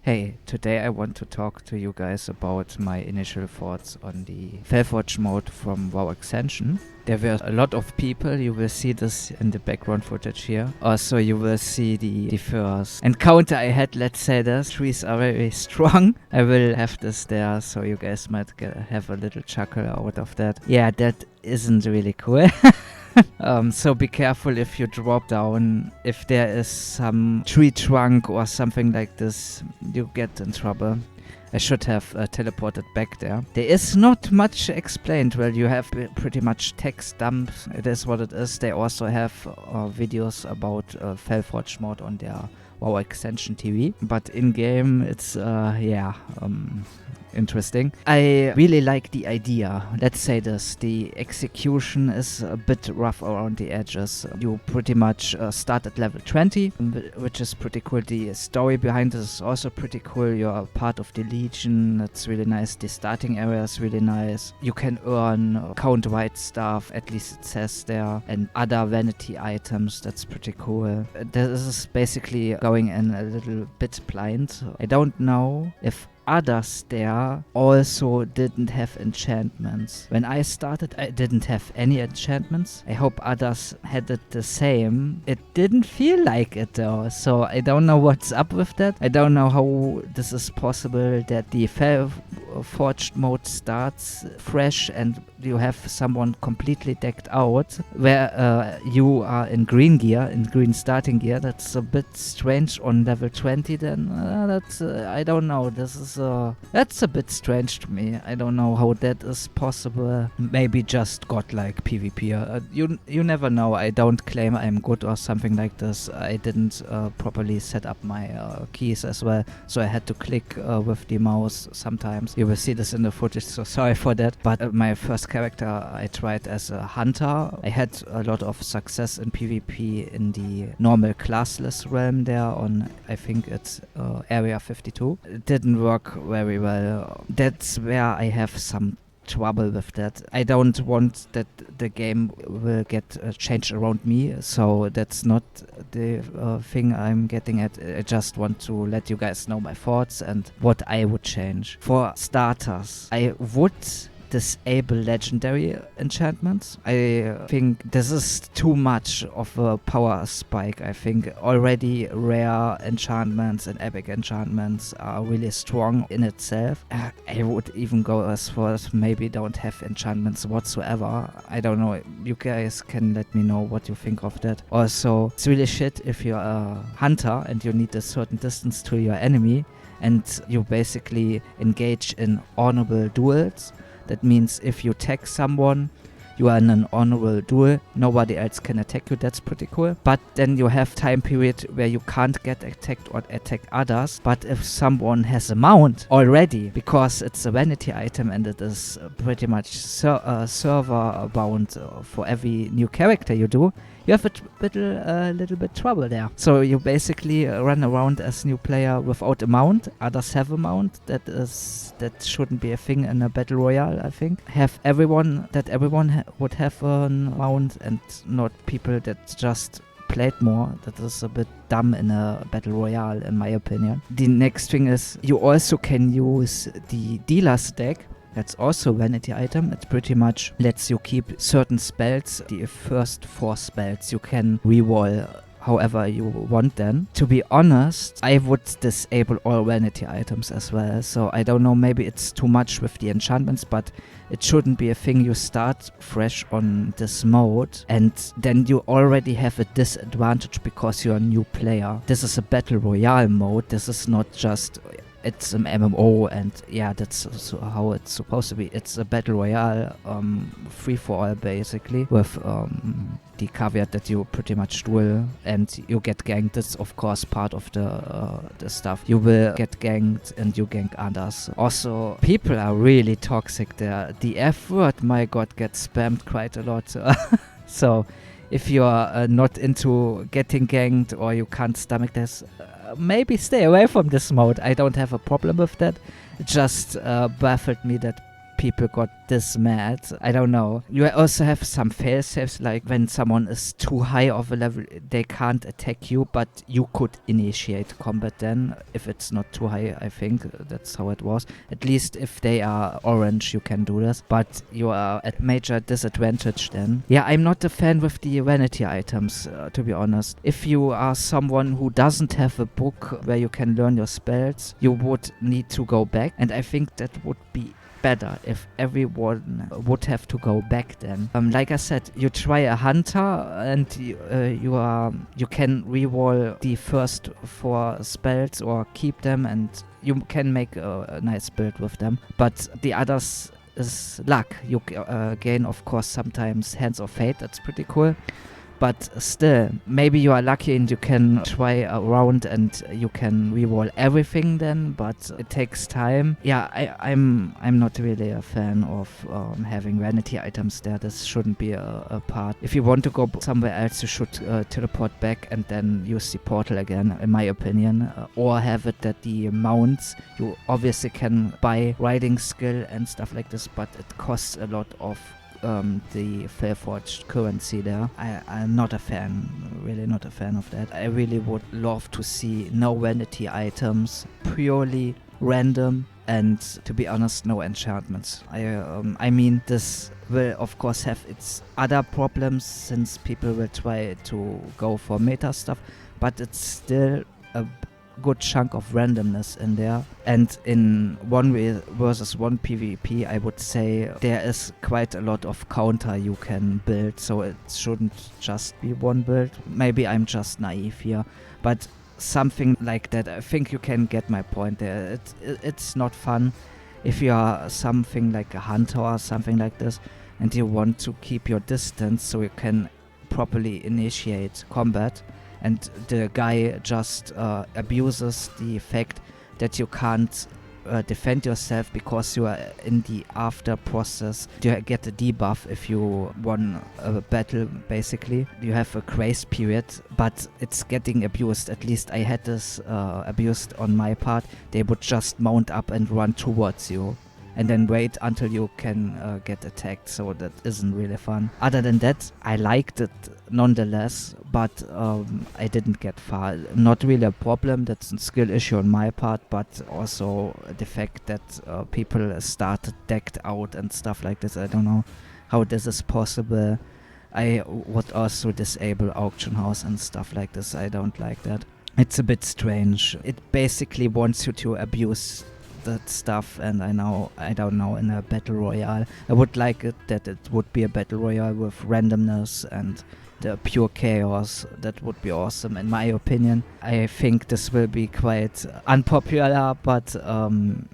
Hey, today I want to talk to you guys about my initial thoughts on the Felforged mode from WoW Ascension. There were a lot of people, you will see this in the background footage here. Also, you will see the first encounter I had, let's say this. Trees are very strong. I will have this there, so you guys might have a little chuckle out of that. Yeah, that isn't really cool. So be careful if you drop down. If there is some tree trunk or something like this, you get in trouble. I should have teleported back there. There is not much explained. Well, you have pretty much text dumps. It is what it is. They also have videos about Felforged mode on their WoW Extension TV. But in-game, it's, interesting. I really like the idea. Let's say this. The execution is a bit rough around the edges. You pretty much start at level 20, which is pretty cool. The story behind this is also pretty cool. You're part of the Legion. That's really nice. The starting area is really nice. You can earn count white stuff, at least it says there, and other vanity items. That's pretty cool. This is basically going in a little bit blind. I don't know if others there also didn't have enchantments. When I started, I didn't have any enchantments. I hope others had it the same. It didn't feel like it though, so I don't know what's up with that. I don't know how this is possible that the Felforged mode starts fresh and you have someone completely decked out where you are in green gear, in green starting gear. That's a bit strange on level 20 then. I don't know. That's a bit strange to me. I don't know how that is possible. Maybe just godlike PvP. You never know. I don't claim I'm good or something like this. I didn't properly set up my keys as well, so I had to click with the mouse sometimes. You will see this in the footage, so sorry for that. But my first character I tried as a hunter. I had a lot of success in PvP in the normal classless realm there on, I think it's area 52. It didn't work very well. That's where I have some trouble with that. I don't want that the game will get changed around me, so that's not the thing I'm getting at. I just want to let you guys know my thoughts and what I would change. For starters, I would disable legendary enchantments. I think this is too much of a power spike. I think already rare enchantments and epic enchantments are really strong in itself. I would even go as far as maybe don't have enchantments whatsoever. I don't know. You guys can let me know what you think of that. Also, it's really shit if you're a hunter and you need a certain distance to your enemy and you basically engage in honorable duels. That means if you attack someone, you are in an honorable duel, nobody else can attack you. That's pretty cool. But then you have time period where you can't get attacked or attack others. But if someone has a mount already, because it's a vanity item and it is pretty much server bound for every new character you do, you have a little bit trouble there. So you basically run around as new player without a mount. Others have a mount. That shouldn't be a thing in a battle royale, I think. Everyone would have a mount and not people that just played more. That is a bit dumb in a battle royale, in my opinion. The next thing is you also can use the dealer's deck. That's also a vanity item. It pretty much lets you keep certain spells. The first 4 spells you can reroll however you want them. To be honest, I would disable all vanity items as well. So I don't know, maybe it's too much with the enchantments, but it shouldn't be a thing. You start fresh on this mode and then you already have a disadvantage because you're a new player. This is a battle royale mode. This is not just... It's an MMO and yeah, that's how it's supposed to be. It's a battle royale, free for all basically, with the caveat that you pretty much duel and you get ganked. That's of course part of the stuff. You will get ganked and you gank others. Also, people are really toxic there. The F word, my god, gets spammed quite a lot. So if you're not into getting ganked or you can't stomach this, maybe stay away from this mode. I don't have a problem with that. It just baffled me that people got this mad. I don't know. You also have some fail-safes, like when someone is too high of a level, they can't attack you, but you could initiate combat then, if it's not too high. I think that's how it was. At least if they are orange, you can do this, but you are at major disadvantage then. Yeah, I'm not a fan with the vanity items, to be honest. If you are someone who doesn't have a book where you can learn your spells, you would need to go back, and I think that would be better if everyone would have to go back then. Like I said, you try a hunter and you can reroll the first 4 spells or keep them, and you can make a nice build with them. But the others is luck. You gain, of course, sometimes Hands of Fate. That's pretty cool. But still, maybe you are lucky and you can try a round and you can reroll everything then, but it takes time. Yeah, I'm not really a fan of having vanity items there. This shouldn't be a part. If you want to go somewhere else, you should teleport back and then use the portal again, in my opinion. Or have it that the mounts, you obviously can buy riding skill and stuff like this, but it costs a lot of the Felforged currency there. I'm not a fan, really not a fan of that. I really would love to see no vanity items, purely random, and to be honest, no enchantments. I mean, this will of course have its other problems since people will try to go for meta stuff, but it's still a good chunk of randomness in there. And in 1 versus 1 PvP, I would say there is quite a lot of counter you can build, so it shouldn't just be one build. Maybe I'm just naive here, but something like that, I think you can get my point there. It's not fun if you are something like a hunter or something like this and you want to keep your distance so you can properly initiate combat, and the guy just abuses the fact that you can't defend yourself because you are in the after process. You get a debuff if you won a battle, basically. You have a grace period, but it's getting abused. At least I had this abused on my part. They would just mount up and run towards you, and then wait until you can get attacked, so that isn't really fun. Other than that, I liked it nonetheless, but I didn't get far. Not really a problem, that's a skill issue on my part, but also the fact that people started decked out and stuff like this. I don't know how this is possible. I would also disable auction house and stuff like this. I don't like that. It's a bit strange. It basically wants you to abuse that stuff, and I don't know, in a battle royale. I would like it that it would be a battle royale with randomness and the pure chaos. That would be awesome, in my opinion. I think this will be quite unpopular, but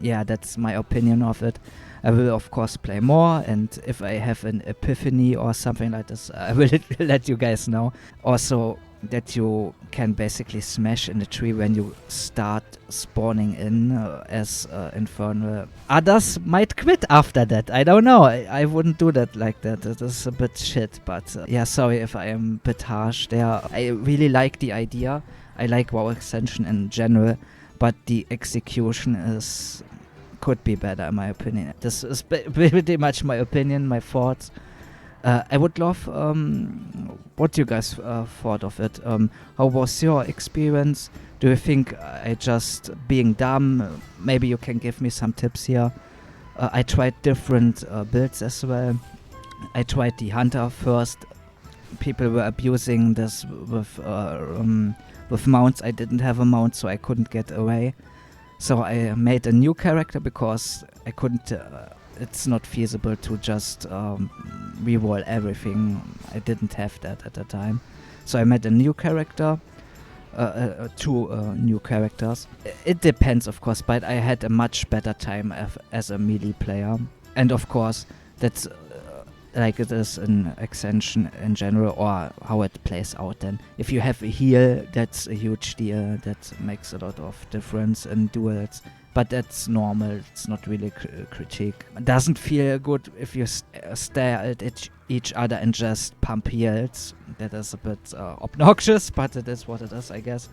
yeah, that's my opinion of it. I will of course play more, and if I have an epiphany or something like this, I will let you guys know. Also, that you can basically smash in the tree when you start spawning in as infernal. Others might quit after that. I don't know. I wouldn't do that like that. It is a bit shit, but yeah, sorry if I am a bit harsh there. I really like the idea. I like WoW Ascension in general, but the execution could be better, in my opinion. This is pretty much my opinion, my thoughts. I would love what you guys thought of it. How was your experience? Do you think I just being dumb? Maybe you can give me some tips here. I tried different builds as well. I tried the hunter first. People were abusing this with mounts. I didn't have a mount, so I couldn't get away. So I made a new character because I couldn't. It's not feasible to just reroll everything. I didn't have that at the time. So I made a new character, 2 new characters. It depends, of course, but I had a much better time as a melee player. And of course, that's like it is in Ascension in general, or how it plays out then. If you have a heal, that's a huge deal. That makes a lot of difference in duels. But that's normal, it's not really critique. It doesn't feel good if you stare at each other and just pump heals. That is a bit obnoxious, but it is what it is, I guess.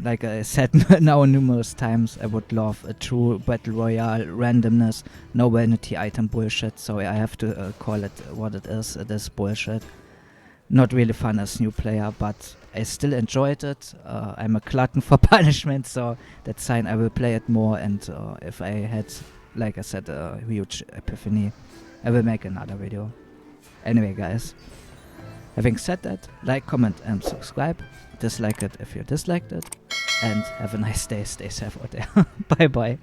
like I said now numerous times, I would love a true battle royale randomness, no vanity item bullshit. So I have to call it what it is. It is bullshit. Not really fun as new player, but I still enjoyed it. I'm a glutton for punishment, so that's sign I will play it more. And if I had, like I said, a huge epiphany, I will make another video. Anyway, guys, having said that, like, comment, and subscribe. Dislike it if you disliked it. And have a nice day. Stay safe out there. Bye bye.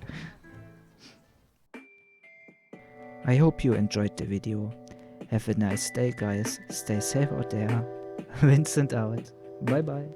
I hope you enjoyed the video. Have a nice day, guys. Stay safe out there. Vincent out. Bye bye.